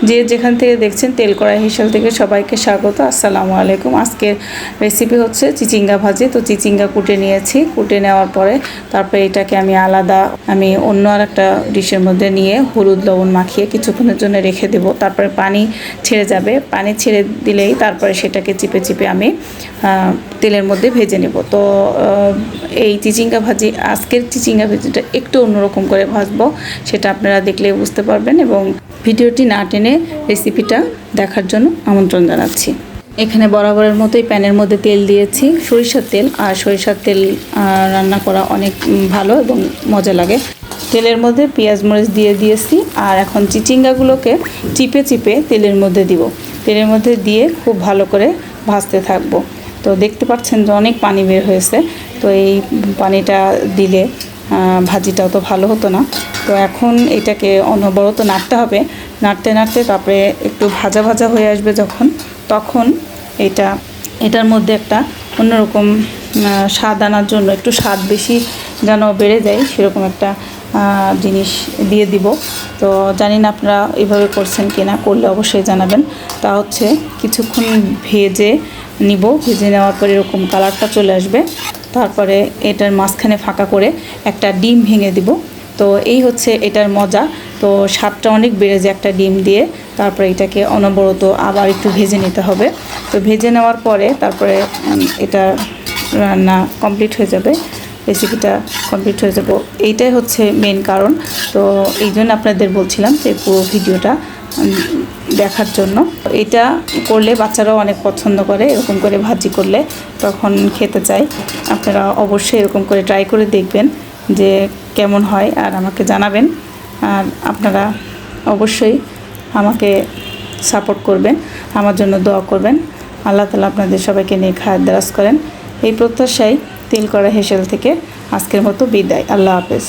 যে যেখান থেকে দেখছেন তেল কড়াই হেসেল থেকে সবাইকে স্বাগত। আসসালামু আলাইকুম। আজকের রেসিপি হচ্ছে চিচিঙ্গা ভাজি। তো চিচিঙ্গা কুটে নিয়েছি, কুটে নেওয়ার পরে তারপরে এটাকে আমি অন্য আর একটা ডিশের মধ্যে নিয়ে হলুদ লবণ মাখিয়ে কিছুক্ষণের জন্য রেখে দেব। তারপরে পানি ছেড়ে যাবে, পানি ছেড়ে দিলেই তারপরে সেটাকে চিপে চিপে আমি তেলের মধ্যে ভেজে নেব। তো এই চিচিঙ্গা ভাজি, আজকের চিচিঙ্গা ভাজিটা একটু অন্যরকম করে ভাজবো, সেটা আপনারা দেখলে বুঝতে পারবেন। এবং ভিডিওটি না টেনে রেসিপিটা দেখার জন্য আমন্ত্রণ জানাচ্ছি। এখানে বরাবরের মতোই প্যানের মধ্যে তেল দিয়েছি, সরিষার তেল। আর সরিষার তেল রান্না করা অনেক ভালো এবং মজা লাগে। তেলের মধ্যে পেঁয়াজ মরিচ দিয়ে দিয়েছি। আর এখন চিচিঙ্গাগুলোকে চিপে চিপে তেলের মধ্যে দিব। তেলের মধ্যে দিয়ে খুব ভালো করে ভাজতে থাকবো। তো দেখতে পাচ্ছেন যে অনেক পানি বের হয়েছে। তো এই পানিটা দিলে ভাজিটাও তো ভালো হতো না। তো এখন এটাকে অনবরত নাড়তে হবে। নাড়তে নাড়তে তারপরে একটু ভাজা ভাজা হয়ে আসবে যখন, তখন এটার মধ্যে একটা অন্যরকম স্বাদ আনার জন্য, একটু স্বাদ বেশি যেন বেড়ে যায় সেরকম একটা জিনিস দিয়ে দিব। তো জানি না আপনারা এইভাবে করছেন কি না, করলে অবশ্যই জানাবেন। তা হচ্ছে কিছুক্ষণ ভেজে নিব। ভেজে নেওয়ার পরে এরকম কালারটা চলে আসবে। তারপরে এটার মাঝখানে ফাঁকা করে একটা ডিম ভেঙে দিব। তো এই হচ্ছে এটার মজা। তো স্বাদটা অনেক বেড়ে যায় একটা ডিম দিয়ে। তারপরে এটাকে অনবরত আবার একটু ভেজে নিতে হবে। তো ভেজে নেওয়ার পরে তারপরে এটা রান্না কমপ্লিট হয়ে যাবে, রেসিপিটা কমপ্লিট হয়ে যাব। এইটাই হচ্ছে মেন কারণ। তো এই জন্য আপনাদের বলছিলাম যে পুরো ভিডিওটা দেখার জন্য। এটা করলে বাচ্চারাও অনেক পছন্দ করে, এরকম করে ভাজি করলে তখন খেতে চায়। আপনারা অবশ্যই এরকম করে ট্রাই করে দেখবেন যে কেমন হয়, আর আমাকে জানাবেন। আর আপনারা অবশ্যই আমাকে সাপোর্ট করবেন, আমার জন্য দোয়া করবেন। আল্লাহ তাআলা আপনাদের সবাইকে নিয়ে খায়ের দারাজ করেন, এই প্রত্যাশায় তেল কড়াই হেসেল থেকে আজকের মতো বিদায়। আল্লাহ হাফেজ।